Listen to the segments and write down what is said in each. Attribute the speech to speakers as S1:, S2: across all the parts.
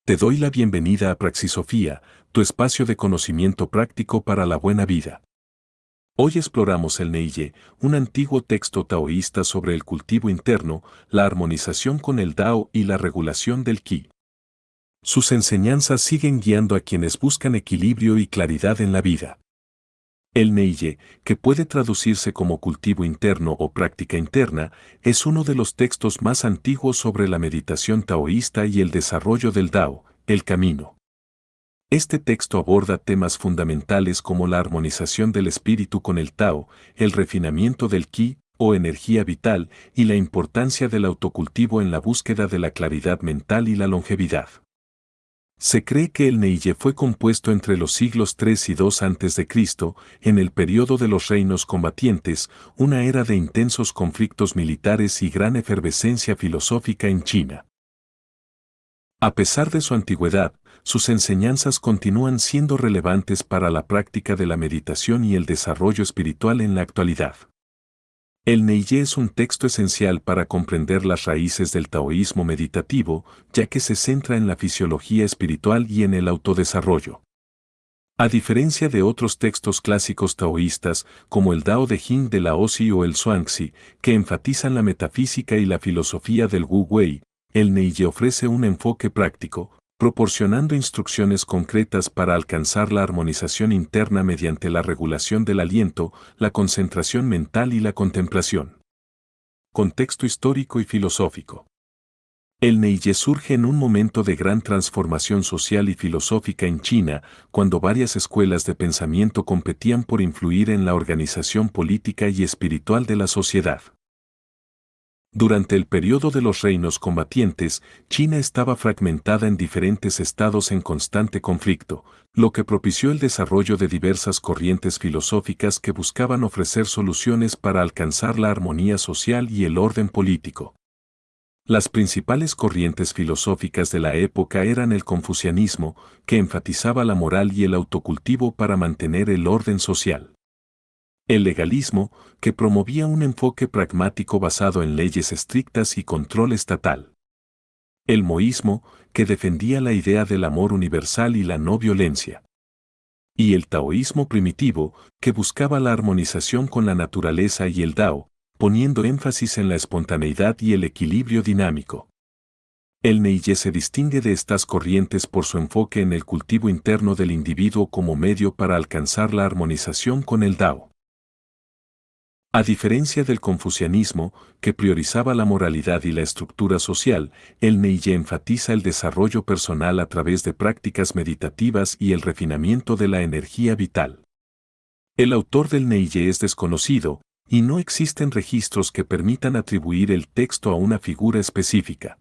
S1: Te doy la bienvenida a Praxisofía, tu espacio de conocimiento práctico para la buena vida. Hoy exploramos el Neige, un antiguo texto taoísta sobre el cultivo interno, la armonización con el Dao y la regulación del Qi. Sus enseñanzas siguen guiando a quienes buscan equilibrio y claridad en la vida. El Neige, que puede traducirse como cultivo interno o práctica interna, es uno de los textos más antiguos sobre la meditación taoísta y el desarrollo del Dao, el camino. Este texto aborda temas fundamentales como la armonización del espíritu con el Tao, el refinamiento del Qi, o energía vital, y la importancia del autocultivo en la búsqueda de la claridad mental y la longevidad. Se cree que el Neige fue compuesto entre los siglos 3 y 2 a.C., en el periodo de los reinos combatientes, una era de intensos conflictos militares y gran efervescencia filosófica en China. A pesar de su antigüedad, sus enseñanzas continúan siendo relevantes para la práctica de la meditación y el desarrollo espiritual en la actualidad. El Neige es un texto esencial para comprender las raíces del taoísmo meditativo, ya que se centra en la fisiología espiritual y en el autodesarrollo. A diferencia de otros textos clásicos taoístas, como el Dao de Jing de Laozi o el Zhuangzi, que enfatizan la metafísica y la filosofía del Wu Wei, el Neige ofrece un enfoque práctico, proporcionando instrucciones concretas para alcanzar la armonización interna mediante la regulación del aliento, la concentración mental y la contemplación. Contexto histórico y filosófico. El Neige surge en un momento de gran transformación social y filosófica en China, cuando varias escuelas de pensamiento competían por influir en la organización política y espiritual de la sociedad. Durante el periodo de los reinos combatientes, China estaba fragmentada en diferentes estados en constante conflicto, lo que propició el desarrollo de diversas corrientes filosóficas que buscaban ofrecer soluciones para alcanzar la armonía social y el orden político. Las principales corrientes filosóficas de la época eran el confucianismo, que enfatizaba la moral y el autocultivo para mantener el orden social. El legalismo, que promovía un enfoque pragmático basado en leyes estrictas y control estatal. El moísmo, que defendía la idea del amor universal y la no violencia. Y el taoísmo primitivo, que buscaba la armonización con la naturaleza y el Dao, poniendo énfasis en la espontaneidad y el equilibrio dinámico. El Neige se distingue de estas corrientes por su enfoque en el cultivo interno del individuo como medio para alcanzar la armonización con el Dao. A diferencia del confucianismo, que priorizaba la moralidad y la estructura social, el Neige enfatiza el desarrollo personal a través de prácticas meditativas y el refinamiento de la energía vital. El autor del Neige es desconocido, y no existen registros que permitan atribuir el texto a una figura específica.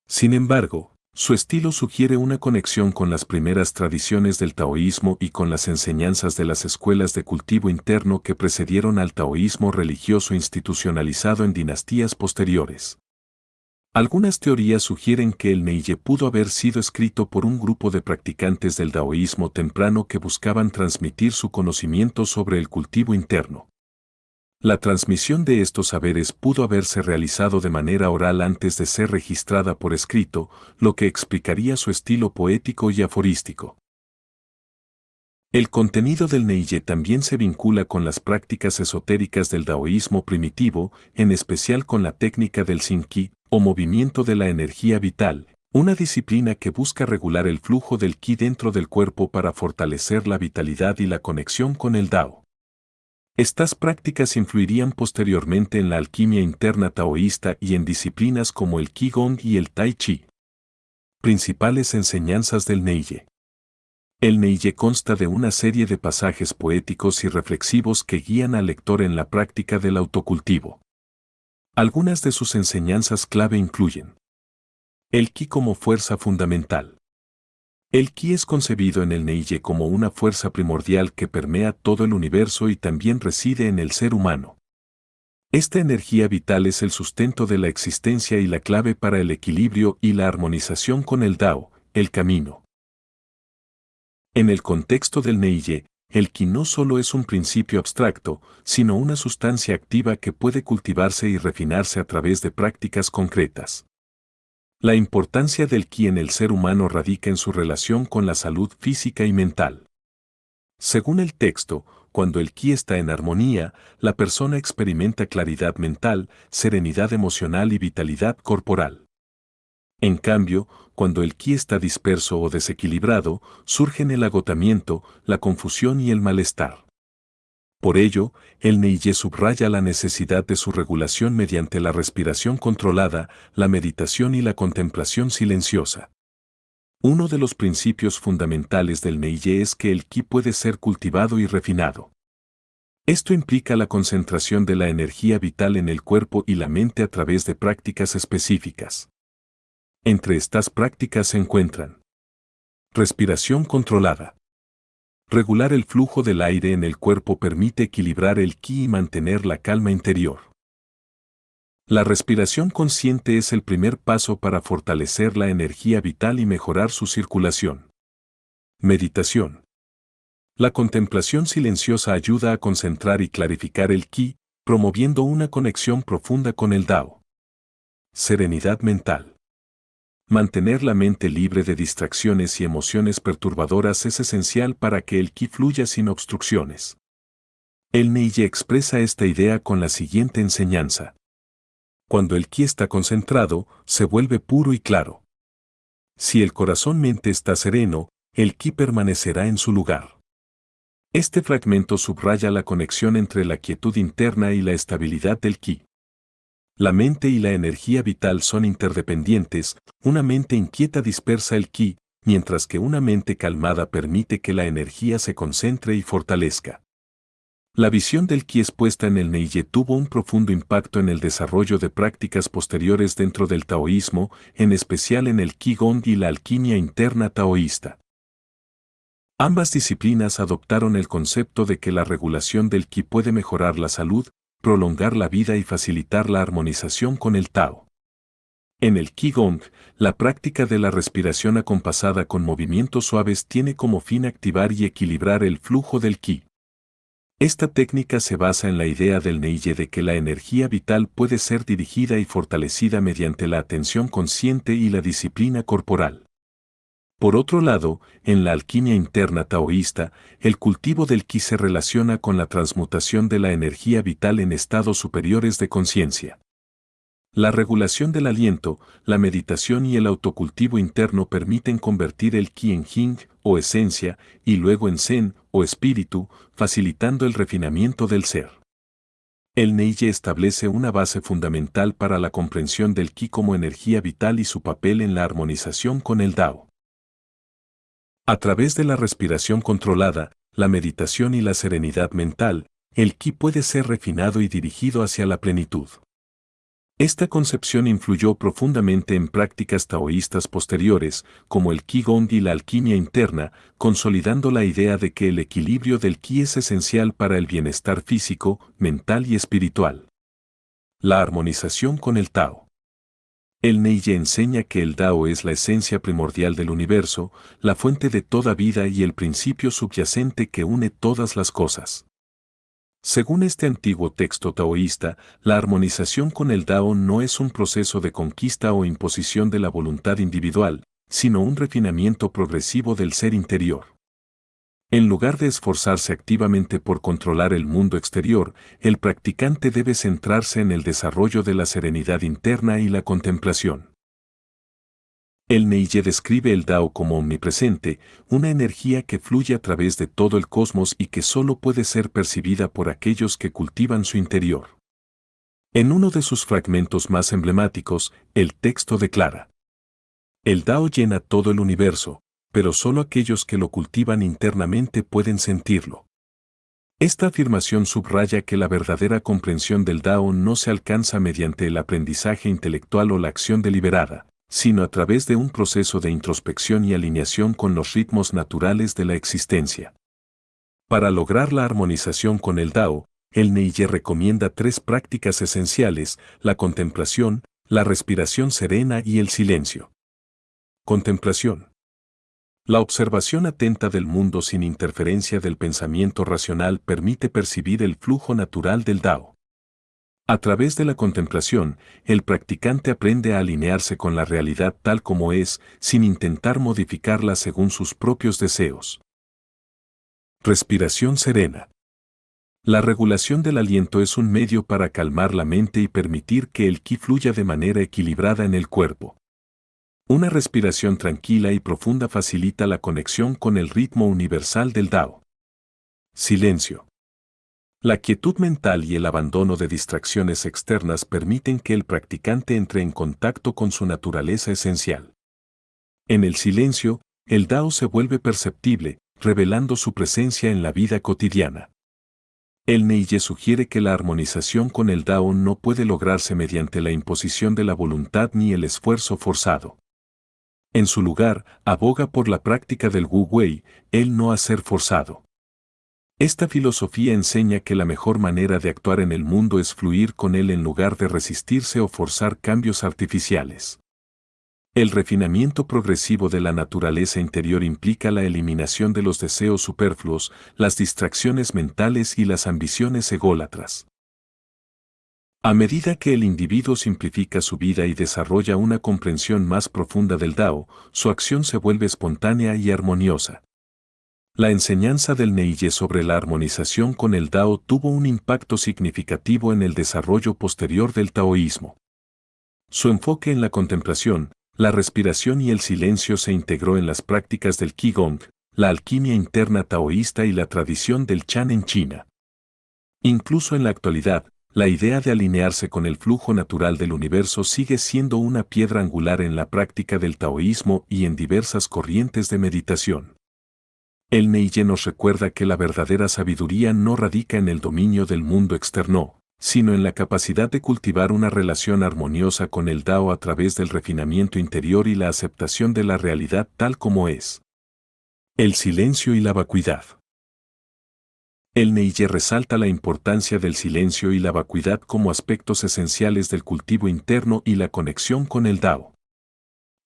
S1: Sin embargo, su estilo sugiere una conexión con las primeras tradiciones del taoísmo y con las enseñanzas de las escuelas de cultivo interno que precedieron al taoísmo religioso institucionalizado en dinastías posteriores. Algunas teorías sugieren que el Neige pudo haber sido escrito por un grupo de practicantes del taoísmo temprano que buscaban transmitir su conocimiento sobre el cultivo interno. La transmisión de estos saberes pudo haberse realizado de manera oral antes de ser registrada por escrito, lo que explicaría su estilo poético y aforístico. El contenido del Neige también se vincula con las prácticas esotéricas del taoísmo primitivo, en especial con la técnica del Xing-Qi, o movimiento de la energía vital, una disciplina que busca regular el flujo del Qi dentro del cuerpo para fortalecer la vitalidad y la conexión con el Dao. Estas prácticas influirían posteriormente en la alquimia interna taoísta y en disciplinas como el Qigong y el Tai Chi. Principales enseñanzas del Neige. El Neige consta de una serie de pasajes poéticos y reflexivos que guían al lector en la práctica del autocultivo. Algunas de sus enseñanzas clave incluyen el Qi como fuerza fundamental. El Qi es concebido en el Neige como una fuerza primordial que permea todo el universo y también reside en el ser humano. Esta energía vital es el sustento de la existencia y la clave para el equilibrio y la armonización con el Dao, el camino. En el contexto del Neige, el Qi no solo es un principio abstracto, sino una sustancia activa que puede cultivarse y refinarse a través de prácticas concretas. La importancia del ki en el ser humano radica en su relación con la salud física y mental. Según el texto, cuando el ki está en armonía, la persona experimenta claridad mental, serenidad emocional y vitalidad corporal. En cambio, cuando el ki está disperso o desequilibrado, surgen el agotamiento, la confusión y el malestar. Por ello, el Neige subraya la necesidad de su regulación mediante la respiración controlada, la meditación y la contemplación silenciosa. Uno de los principios fundamentales del Neige es que el ki puede ser cultivado y refinado. Esto implica la concentración de la energía vital en el cuerpo y la mente a través de prácticas específicas. Entre estas prácticas se encuentran respiración controlada. Regular el flujo del aire en el cuerpo permite equilibrar el ki y mantener la calma interior. La respiración consciente es el primer paso para fortalecer la energía vital y mejorar su circulación. Meditación. La contemplación silenciosa ayuda a concentrar y clarificar el ki, promoviendo una conexión profunda con el Dao. Serenidad mental. Mantener la mente libre de distracciones y emociones perturbadoras es esencial para que el ki fluya sin obstrucciones. El Neige expresa esta idea con la siguiente enseñanza. Cuando el ki está concentrado, se vuelve puro y claro. Si el corazón-mente está sereno, el ki permanecerá en su lugar. Este fragmento subraya la conexión entre la quietud interna y la estabilidad del ki. La mente y la energía vital son interdependientes, una mente inquieta dispersa el ki, mientras que una mente calmada permite que la energía se concentre y fortalezca. La visión del ki expuesta en el Neige tuvo un profundo impacto en el desarrollo de prácticas posteriores dentro del taoísmo, en especial en el Qigong y la alquimia interna taoísta. Ambas disciplinas adoptaron el concepto de que la regulación del ki puede mejorar la salud, prolongar la vida y facilitar la armonización con el Tao. En el Qigong, la práctica de la respiración acompasada con movimientos suaves tiene como fin activar y equilibrar el flujo del ki. Esta técnica se basa en la idea del Neige de que la energía vital puede ser dirigida y fortalecida mediante la atención consciente y la disciplina corporal. Por otro lado, en la alquimia interna taoísta, el cultivo del ki se relaciona con la transmutación de la energía vital en estados superiores de conciencia. La regulación del aliento, la meditación y el autocultivo interno permiten convertir el ki en jing, o esencia, y luego en zen, o espíritu, facilitando el refinamiento del ser. El Neige establece una base fundamental para la comprensión del ki como energía vital y su papel en la armonización con el Dao. A través de la respiración controlada, la meditación y la serenidad mental, el ki puede ser refinado y dirigido hacia la plenitud. Esta concepción influyó profundamente en prácticas taoístas posteriores, como el Qigong y la alquimia interna, consolidando la idea de que el equilibrio del ki es esencial para el bienestar físico, mental y espiritual. La armonización con el Tao. El Neige enseña que el Dao es la esencia primordial del universo, la fuente de toda vida y el principio subyacente que une todas las cosas. Según este antiguo texto taoísta, la armonización con el Dao no es un proceso de conquista o imposición de la voluntad individual, sino un refinamiento progresivo del ser interior. En lugar de esforzarse activamente por controlar el mundo exterior, el practicante debe centrarse en el desarrollo de la serenidad interna y la contemplación. El Neige describe el Dao como omnipresente, una energía que fluye a través de todo el cosmos y que solo puede ser percibida por aquellos que cultivan su interior. En uno de sus fragmentos más emblemáticos, el texto declara: el Dao llena todo el universo, pero solo aquellos que lo cultivan internamente pueden sentirlo. Esta afirmación subraya que la verdadera comprensión del Dao no se alcanza mediante el aprendizaje intelectual o la acción deliberada, sino a través de un proceso de introspección y alineación con los ritmos naturales de la existencia. Para lograr la armonización con el Dao, el Neige recomienda 3 prácticas esenciales: la contemplación, la respiración serena y el silencio. Contemplación. La observación atenta del mundo sin interferencia del pensamiento racional permite percibir el flujo natural del Dao. A través de la contemplación, el practicante aprende a alinearse con la realidad tal como es, sin intentar modificarla según sus propios deseos. Respiración serena. La regulación del aliento es un medio para calmar la mente y permitir que el ki fluya de manera equilibrada en el cuerpo. Una respiración tranquila y profunda facilita la conexión con el ritmo universal del Dao. Silencio. La quietud mental y el abandono de distracciones externas permiten que el practicante entre en contacto con su naturaleza esencial. En el silencio, el Dao se vuelve perceptible, revelando su presencia en la vida cotidiana. El Neige sugiere que la armonización con el Dao no puede lograrse mediante la imposición de la voluntad ni el esfuerzo forzado. En su lugar, aboga por la práctica del Wu Wei, el no hacer forzado. Esta filosofía enseña que la mejor manera de actuar en el mundo es fluir con él en lugar de resistirse o forzar cambios artificiales. El refinamiento progresivo de la naturaleza interior implica la eliminación de los deseos superfluos, las distracciones mentales y las ambiciones ególatras. A medida que el individuo simplifica su vida y desarrolla una comprensión más profunda del Dao, su acción se vuelve espontánea y armoniosa. La enseñanza del Neige sobre la armonización con el Dao tuvo un impacto significativo en el desarrollo posterior del taoísmo. Su enfoque en la contemplación, la respiración y el silencio se integró en las prácticas del Qigong, la alquimia interna taoísta y la tradición del Chan en China. Incluso en la actualidad, la idea de alinearse con el flujo natural del universo sigue siendo una piedra angular en la práctica del taoísmo y en diversas corrientes de meditación. El Neige nos recuerda que la verdadera sabiduría no radica en el dominio del mundo externo, sino en la capacidad de cultivar una relación armoniosa con el Dao a través del refinamiento interior y la aceptación de la realidad tal como es. El silencio y la vacuidad. El Neige resalta la importancia del silencio y la vacuidad como aspectos esenciales del cultivo interno y la conexión con el Dao.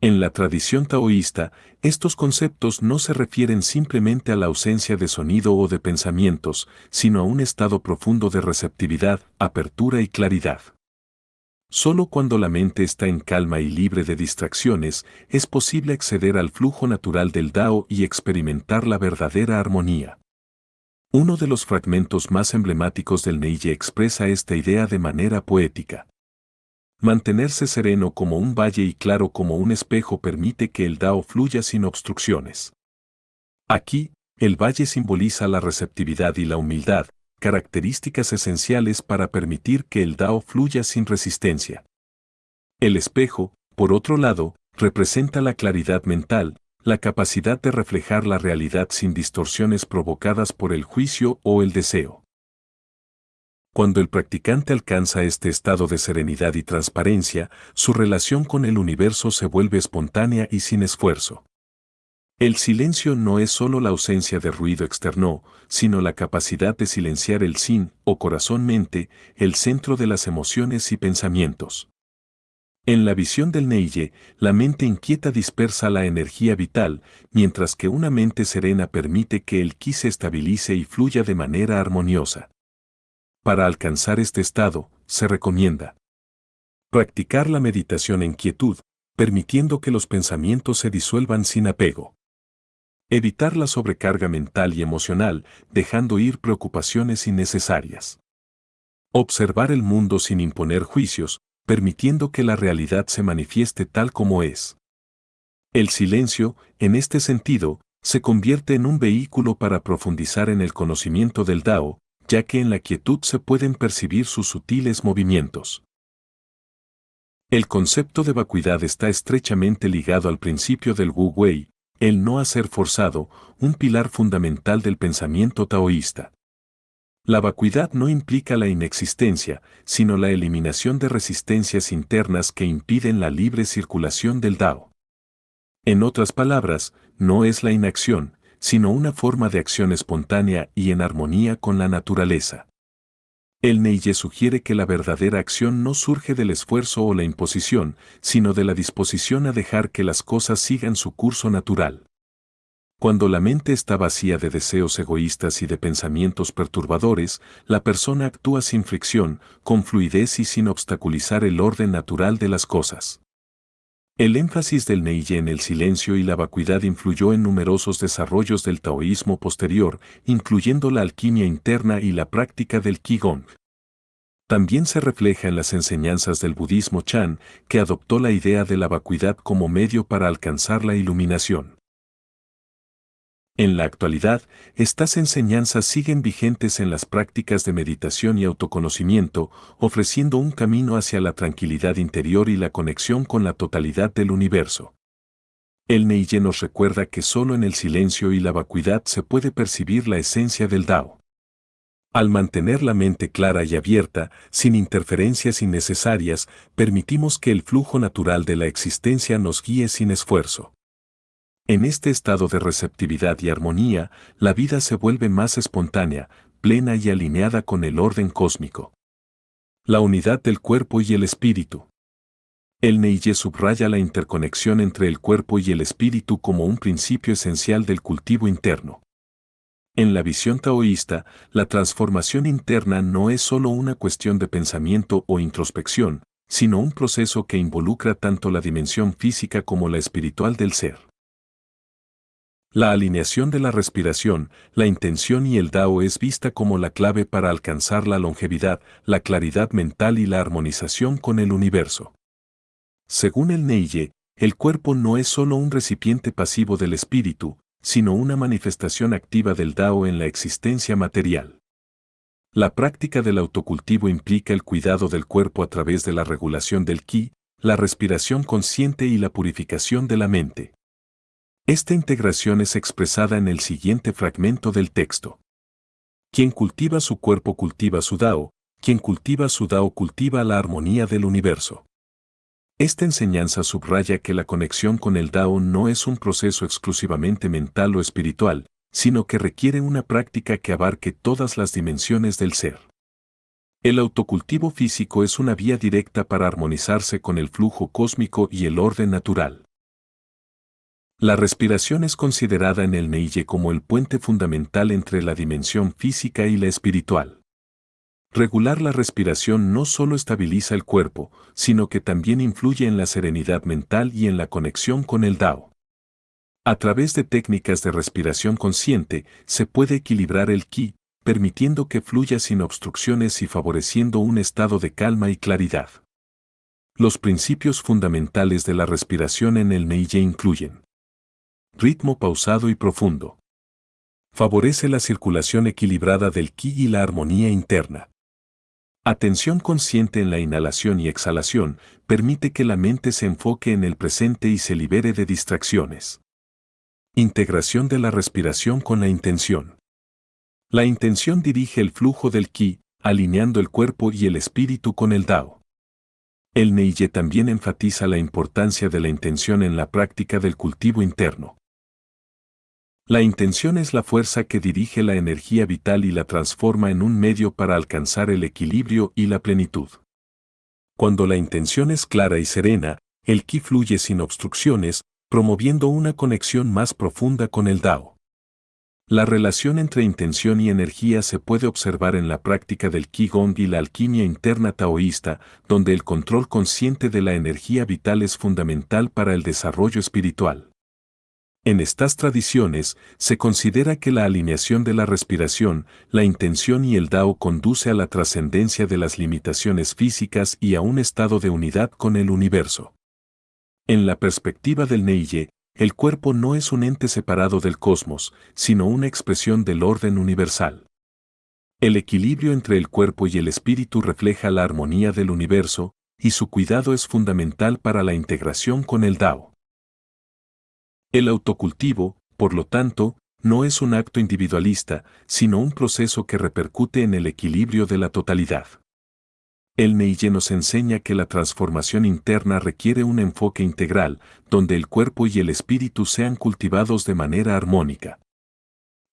S1: En la tradición taoísta, estos conceptos no se refieren simplemente a la ausencia de sonido o de pensamientos, sino a un estado profundo de receptividad, apertura y claridad. Solo cuando la mente está en calma y libre de distracciones, es posible acceder al flujo natural del Dao y experimentar la verdadera armonía. Uno de los fragmentos más emblemáticos del Neige expresa esta idea de manera poética. Mantenerse sereno como un valle y claro como un espejo permite que el Dao fluya sin obstrucciones. Aquí, el valle simboliza la receptividad y la humildad, características esenciales para permitir que el Dao fluya sin resistencia. El espejo, por otro lado, representa la claridad mental, la capacidad de reflejar la realidad sin distorsiones provocadas por el juicio o el deseo. Cuando el practicante alcanza este estado de serenidad y transparencia, su relación con el universo se vuelve espontánea y sin esfuerzo. El silencio no es solo la ausencia de ruido externo, sino la capacidad de silenciar el sin o corazón-mente, el centro de las emociones y pensamientos. En la visión del Neige, la mente inquieta dispersa la energía vital, mientras que una mente serena permite que el ki se estabilice y fluya de manera armoniosa. Para alcanzar este estado, se recomienda practicar la meditación en quietud, permitiendo que los pensamientos se disuelvan sin apego. Evitar la sobrecarga mental y emocional, dejando ir preocupaciones innecesarias. Observar el mundo sin imponer juicios, permitiendo que la realidad se manifieste tal como es. El silencio, en este sentido, se convierte en un vehículo para profundizar en el conocimiento del Dao, ya que en la quietud se pueden percibir sus sutiles movimientos. El concepto de vacuidad está estrechamente ligado al principio del Wu Wei, el no hacer forzado, un pilar fundamental del pensamiento taoísta. La vacuidad no implica la inexistencia, sino la eliminación de resistencias internas que impiden la libre circulación del Dao. En otras palabras, no es la inacción, sino una forma de acción espontánea y en armonía con la naturaleza. El Neige sugiere que la verdadera acción no surge del esfuerzo o la imposición, sino de la disposición a dejar que las cosas sigan su curso natural. Cuando la mente está vacía de deseos egoístas y de pensamientos perturbadores, la persona actúa sin fricción, con fluidez y sin obstaculizar el orden natural de las cosas. El énfasis del Neige en el silencio y la vacuidad influyó en numerosos desarrollos del taoísmo posterior, incluyendo la alquimia interna y la práctica del Qigong. También se refleja en las enseñanzas del budismo Chan, que adoptó la idea de la vacuidad como medio para alcanzar la iluminación. En la actualidad, estas enseñanzas siguen vigentes en las prácticas de meditación y autoconocimiento, ofreciendo un camino hacia la tranquilidad interior y la conexión con la totalidad del universo. El Neige nos recuerda que solo en el silencio y la vacuidad se puede percibir la esencia del Dao. Al mantener la mente clara y abierta, sin interferencias innecesarias, permitimos que el flujo natural de la existencia nos guíe sin esfuerzo. En este estado de receptividad y armonía, la vida se vuelve más espontánea, plena y alineada con el orden cósmico. La unidad del cuerpo y el espíritu. El Neige subraya la interconexión entre el cuerpo y el espíritu como un principio esencial del cultivo interno. En la visión taoísta, la transformación interna no es solo una cuestión de pensamiento o introspección, sino un proceso que involucra tanto la dimensión física como la espiritual del ser. La alineación de la respiración, la intención y el Dao es vista como la clave para alcanzar la longevidad, la claridad mental y la armonización con el universo. Según el Neige, el cuerpo no es solo un recipiente pasivo del espíritu, sino una manifestación activa del Dao en la existencia material. La práctica del autocultivo implica el cuidado del cuerpo a través de la regulación del Qi, la respiración consciente y la purificación de la mente. Esta integración es expresada en el siguiente fragmento del texto. Quien cultiva su cuerpo cultiva su Dao, quien cultiva su Dao cultiva la armonía del universo. Esta enseñanza subraya que la conexión con el Dao no es un proceso exclusivamente mental o espiritual, sino que requiere una práctica que abarque todas las dimensiones del ser. El autocultivo físico es una vía directa para armonizarse con el flujo cósmico y el orden natural. La respiración es considerada en el Neige como el puente fundamental entre la dimensión física y la espiritual. Regular la respiración no solo estabiliza el cuerpo, sino que también influye en la serenidad mental y en la conexión con el Dao. A través de técnicas de respiración consciente, se puede equilibrar el Qi, permitiendo que fluya sin obstrucciones y favoreciendo un estado de calma y claridad. Los principios fundamentales de la respiración en el Neige incluyen: ritmo pausado y profundo. Favorece la circulación equilibrada del Qi y la armonía interna. Atención consciente en la inhalación y exhalación permite que la mente se enfoque en el presente y se libere de distracciones. Integración de la respiración con la intención. La intención dirige el flujo del Qi, alineando el cuerpo y el espíritu con el Dao. El Neige también enfatiza la importancia de la intención en la práctica del cultivo interno. La intención es la fuerza que dirige la energía vital y la transforma en un medio para alcanzar el equilibrio y la plenitud. Cuando la intención es clara y serena, el Qi fluye sin obstrucciones, promoviendo una conexión más profunda con el Dao. La relación entre intención y energía se puede observar en la práctica del Qigong y la alquimia interna taoísta, donde el control consciente de la energía vital es fundamental para el desarrollo espiritual. En estas tradiciones, se considera que la alineación de la respiración, la intención y el Dao conduce a la trascendencia de las limitaciones físicas y a un estado de unidad con el universo. En la perspectiva del Neige, el cuerpo no es un ente separado del cosmos, sino una expresión del orden universal. El equilibrio entre el cuerpo y el espíritu refleja la armonía del universo, y su cuidado es fundamental para la integración con el Dao. El autocultivo, por lo tanto, no es un acto individualista, sino un proceso que repercute en el equilibrio de la totalidad. El Neige nos enseña que la transformación interna requiere un enfoque integral, donde el cuerpo y el espíritu sean cultivados de manera armónica.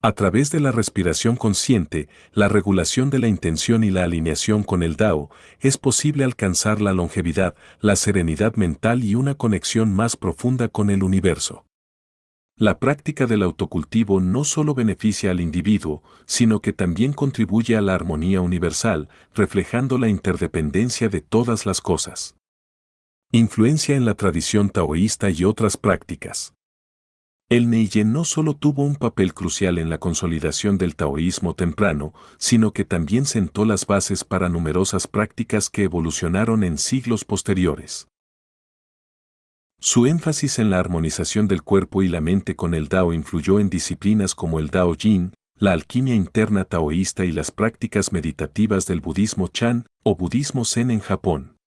S1: A través de la respiración consciente, la regulación de la intención y la alineación con el Dao, es posible alcanzar la longevidad, la serenidad mental y una conexión más profunda con el universo. La práctica del autocultivo no solo beneficia al individuo, sino que también contribuye a la armonía universal, reflejando la interdependencia de todas las cosas. Influencia en la tradición taoísta y otras prácticas. El Neige no solo tuvo un papel crucial en la consolidación del taoísmo temprano, sino que también sentó las bases para numerosas prácticas que evolucionaron en siglos posteriores. Su énfasis en la armonización del cuerpo y la mente con el Dao influyó en disciplinas como el Dao Jin, la alquimia interna taoísta y las prácticas meditativas del budismo Chan o budismo Zen en Japón.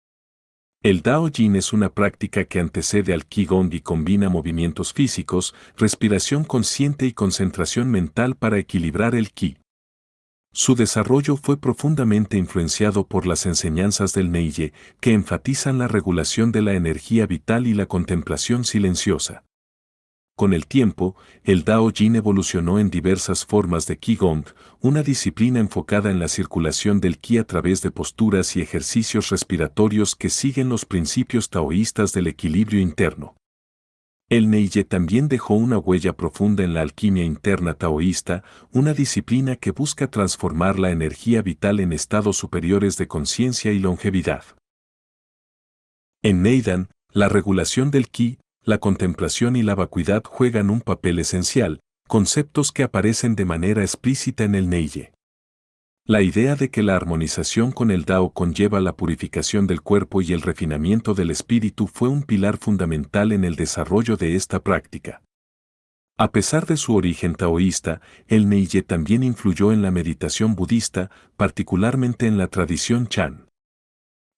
S1: El Dao Jin es una práctica que antecede al Qigong y combina movimientos físicos, respiración consciente y concentración mental para equilibrar el Qi. Su desarrollo fue profundamente influenciado por las enseñanzas del Neige, que enfatizan la regulación de la energía vital y la contemplación silenciosa. Con el tiempo, el Dao Jin evolucionó en diversas formas de Qigong, una disciplina enfocada en la circulación del Qi a través de posturas y ejercicios respiratorios que siguen los principios taoístas del equilibrio interno. El Neige también dejó una huella profunda en la alquimia interna taoísta, una disciplina que busca transformar la energía vital en estados superiores de conciencia y longevidad. En Neidan, la regulación del Qi, la contemplación y la vacuidad juegan un papel esencial, conceptos que aparecen de manera explícita en el Neige. La idea de que la armonización con el Dao conlleva la purificación del cuerpo y el refinamiento del espíritu fue un pilar fundamental en el desarrollo de esta práctica. A pesar de su origen taoísta, el Neige también influyó en la meditación budista, particularmente en la tradición Chan.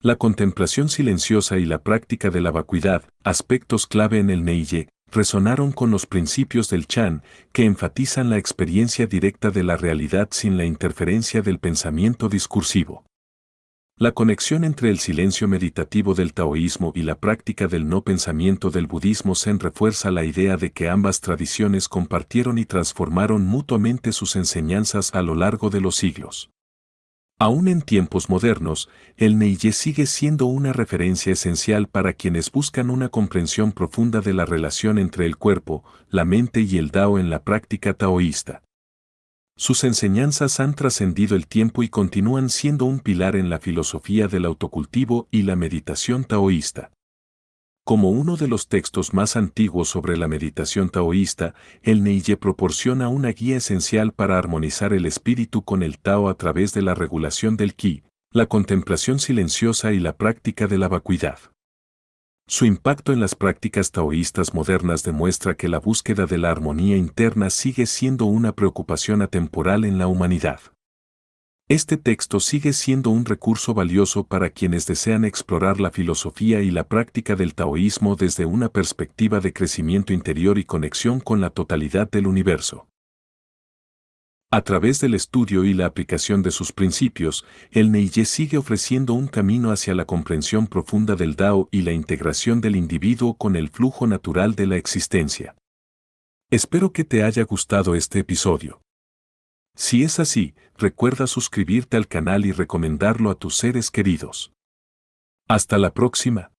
S1: La contemplación silenciosa y la práctica de la vacuidad, aspectos clave en el Neige, resonaron con los principios del Chan, que enfatizan la experiencia directa de la realidad sin la interferencia del pensamiento discursivo. La conexión entre el silencio meditativo del taoísmo y la práctica del no pensamiento del budismo Zen refuerza la idea de que ambas tradiciones compartieron y transformaron mutuamente sus enseñanzas a lo largo de los siglos. Aún en tiempos modernos, el Neige sigue siendo una referencia esencial para quienes buscan una comprensión profunda de la relación entre el cuerpo, la mente y el Dao en la práctica taoísta. Sus enseñanzas han trascendido el tiempo y continúan siendo un pilar en la filosofía del autocultivo y la meditación taoísta. Como uno de los textos más antiguos sobre la meditación taoísta, el Neige proporciona una guía esencial para armonizar el espíritu con el Tao a través de la regulación del Qi, la contemplación silenciosa y la práctica de la vacuidad. Su impacto en las prácticas taoístas modernas demuestra que la búsqueda de la armonía interna sigue siendo una preocupación atemporal en la humanidad. Este texto sigue siendo un recurso valioso para quienes desean explorar la filosofía y la práctica del taoísmo desde una perspectiva de crecimiento interior y conexión con la totalidad del universo. A través del estudio y la aplicación de sus principios, el Neige sigue ofreciendo un camino hacia la comprensión profunda del Dao y la integración del individuo con el flujo natural de la existencia. Espero que te haya gustado este episodio. Si es así, recuerda suscribirte al canal y recomendarlo a tus seres queridos. Hasta la próxima.